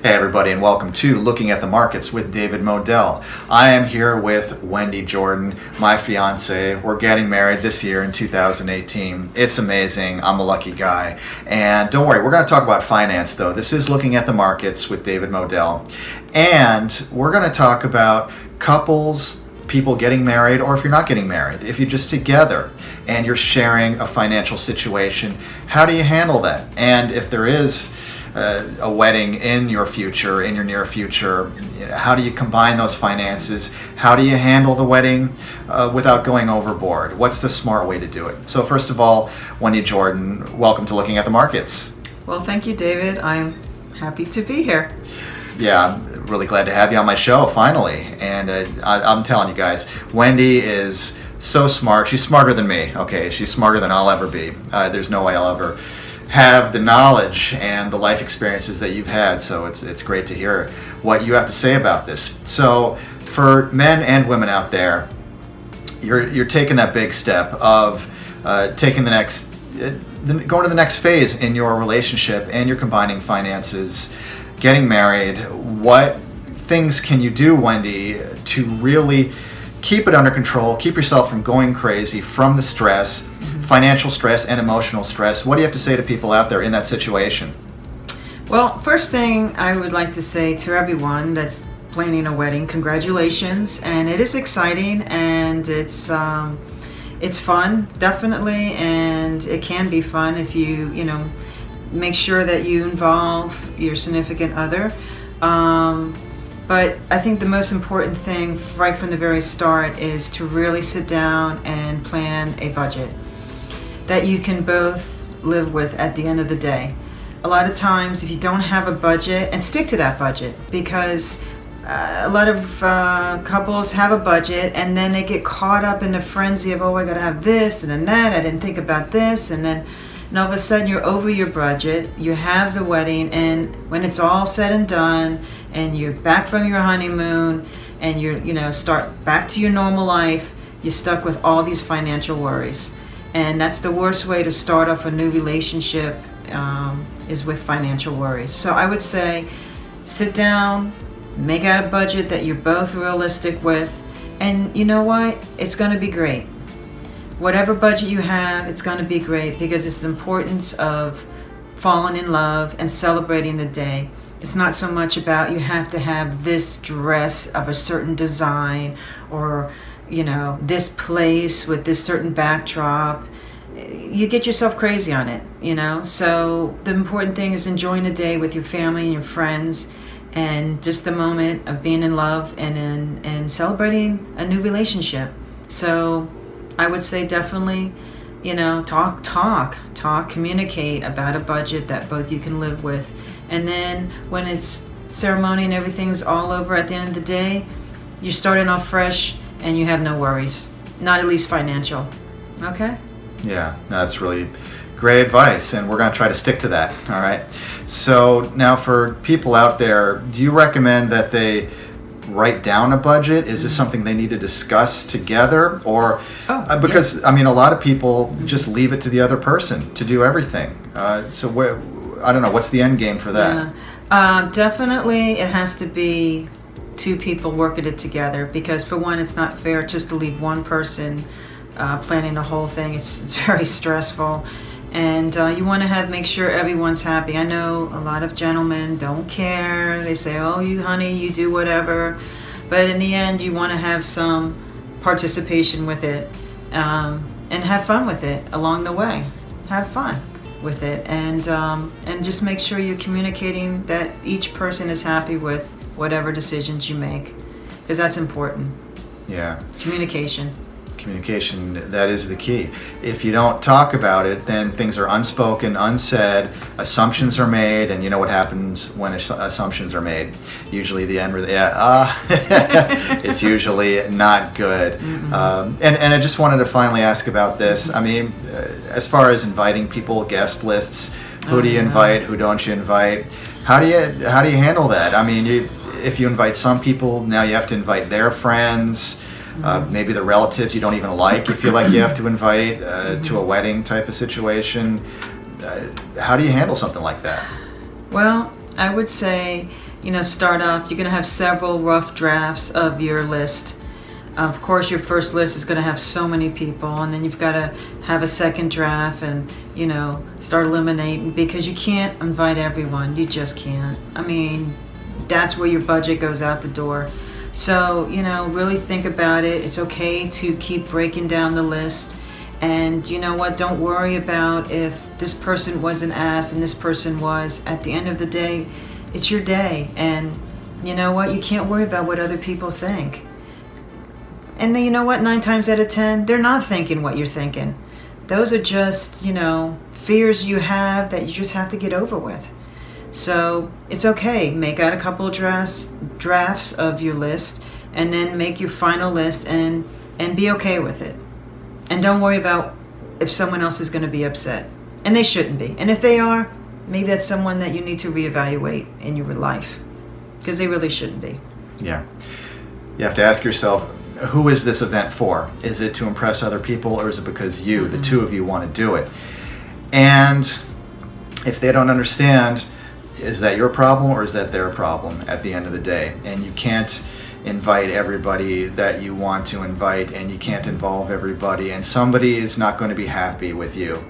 Hey everybody, and welcome to Looking at the Markets with David Moadel. I am here with Wendy Giordan, my fiance. We're getting married this year in 2018. It's amazing. I'm a lucky guy. And don't worry, we're going to talk about finance though. This is Looking at the Markets with David Moadel. And we're going to talk about couples, people getting married, or if you're not getting married, if you're just together and you're sharing a financial situation, how do you handle that? And if there is a wedding in your future, in your near future, how do you combine those finances? How do you handle the wedding without going overboard? What's the smart way to do it? So first of all, Wendy Giordan, welcome to Looking at the Markets. Well, thank you, David. I'm happy to be here. Yeah, I'm really glad to have you on my show, finally. And I'm telling you guys, Wendy is so smart. She's smarter than me, okay? She's smarter than I'll ever be. There's no way I'll ever have the knowledge and the life experiences that you've had, so it's great to hear what you have to say about this. So for men and women out there, you're taking that big step of taking the next, going to the next phase in your relationship, and you're combining finances, getting married. What things can you do, Wendy, to really keep it under control, keep yourself from going crazy from the stress, financial stress and emotional stress? What do you have to say to people out there in that situation? Well, first thing I would like to say to everyone that's planning a wedding, congratulations. And it is exciting, and it's fun, definitely, and it can be fun if you make sure that you involve your significant other. But I think the most important thing right from the very start is to really sit down and plan a budget that you can both live with at the end of the day. A lot of times, if you don't have a budget, and stick to that budget, because a lot of couples have a budget and then they get caught up in the frenzy of, oh, I gotta have this and then that, I didn't think about this, and all of a sudden you're over your budget, you have the wedding, and when it's all said and done and you're back from your honeymoon and you're start back to your normal life, you're stuck with all these financial worries. And that's the worst way to start off a new relationship, is with financial worries. So I would say sit down, make out a budget that you're both realistic with, and you know what? It's going to be great. Whatever budget you have, it's going to be great, because it's the importance of falling in love and celebrating the day. It's not so much about you have to have this dress of a certain design, or this place with this certain backdrop. You get yourself crazy on it, So the important thing is enjoying the day with your family and your friends, and just the moment of being in love and celebrating a new relationship. So I would say definitely, talk, communicate about a budget that both you can live with. And then when it's ceremony and everything's all over at the end of the day, you're starting off fresh and you have no worries, not at least financial. Okay? Yeah, that's really great advice, and we're going to try to stick to that. All right. So now for people out there, do you recommend that they write down a budget? Is this something they need to discuss together, or because a lot of people just leave it to the other person to do everything? So I don't know, what's the end game for that? Yeah. Definitely it has to be two people working it together, because for one, it's not fair just to leave one person planning the whole thing. It's very stressful, and you want to make sure everyone's happy. I know a lot of gentlemen don't care. They say, oh, you honey, you do whatever, but in the end you want to have some participation with it, and have fun with it along the way. Have fun with it, and just make sure you're communicating that each person is happy with whatever decisions you make, because that's important. Yeah. Communication, that is the key. If you don't talk about it, then things are unspoken, unsaid, assumptions are made, and you know what happens when assumptions are made. Usually the end, it's usually not good. Mm-hmm. And I just wanted to finally ask about this. As far as inviting people, guest lists, who do you invite, who don't you invite? How do you handle that? If you invite some people, now you have to invite their friends. Maybe the relatives you don't even like, you feel like you have to invite to a wedding type of situation. How do you handle something like that? Well, I would say start off. You're going to have several rough drafts of your list. Of course, your first list is going to have so many people, and then you've got to have a second draft and, start eliminating, because you can't invite everyone. You just can't. I mean, that's where your budget goes out the door. So, really think about it. It's okay to keep breaking down the list. And you know what? Don't worry about if this person wasn't asked and this person was. At the end of the day, it's your day. And you know what? You can't worry about what other people think. And then, you know what? 9 times out of 10, they're not thinking what you're thinking. Those are just, fears you have that you just have to get over with. So it's okay. Make out a couple of drafts of your list, and then make your final list and be okay with it. And don't worry about if someone else is going to be upset. And they shouldn't be. And if they are, maybe that's someone that you need to reevaluate in your life, because they really shouldn't be. Yeah. You have to ask yourself, who is this event for? Is it to impress other people, or is it because you, the two of you, want to do it? And if they don't understand, is that your problem or is that their problem at the end of the day? And you can't invite everybody that you want to invite, and you can't involve everybody, and somebody is not going to be happy with you.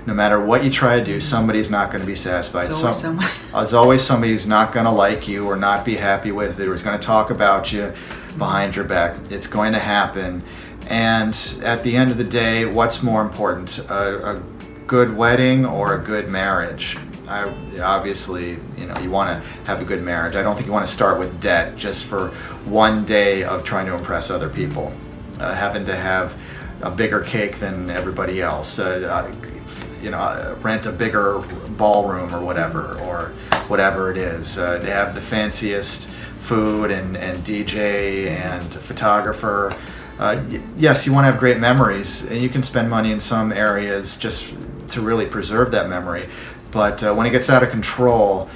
No matter what you try to do, somebody's not going to be satisfied. There's always somebody who's not going to like you or not be happy with it, or is going to talk about you behind your back. It's going to happen. And at the end of the day, what's more important, a good wedding or a good marriage? Obviously, you want to have a good marriage. I don't think you want to start with debt just for one day of trying to impress other people, having to have a bigger cake than everybody else, rent a bigger ballroom or whatever it is, to have the fanciest food and DJ and photographer. Yes, you want to have great memories, and you can spend money in some areas just to really preserve that memory. But when it gets out of control,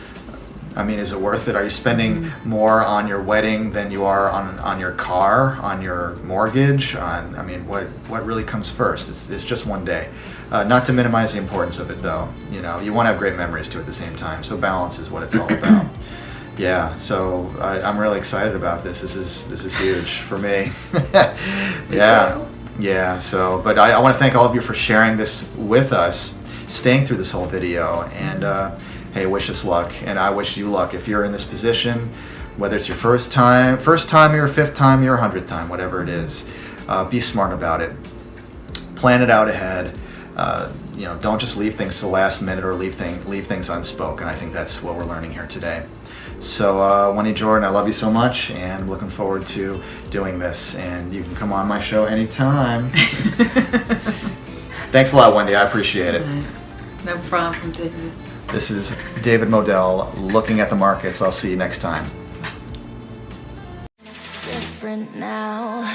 is it worth it? Are you spending more on your wedding than you are on your car, on your mortgage? What really comes first? It's just one day. Not to minimize the importance of it, though. You want to have great memories too at the same time. So balance is what it's all about. Yeah. So I'm really excited about this. This is huge for me. Yeah. Yeah. So, but I want to thank all of you for sharing this with us, staying through this whole video, and hey, wish us luck, and I wish you luck if you're in this position, whether it's your first time, your 5th time, your 100th time, whatever it is. Be smart about it. Plan it out ahead. Don't just leave things to the last minute or leave things unspoken. I think that's what we're learning here today. So, Wendy Giordan, I love you so much, and I'm looking forward to doing this. And you can come on my show anytime. Thanks a lot, Wendy. I appreciate it. No problem, David. This is David Moadel, looking at the markets. I'll see you next time. It's different now.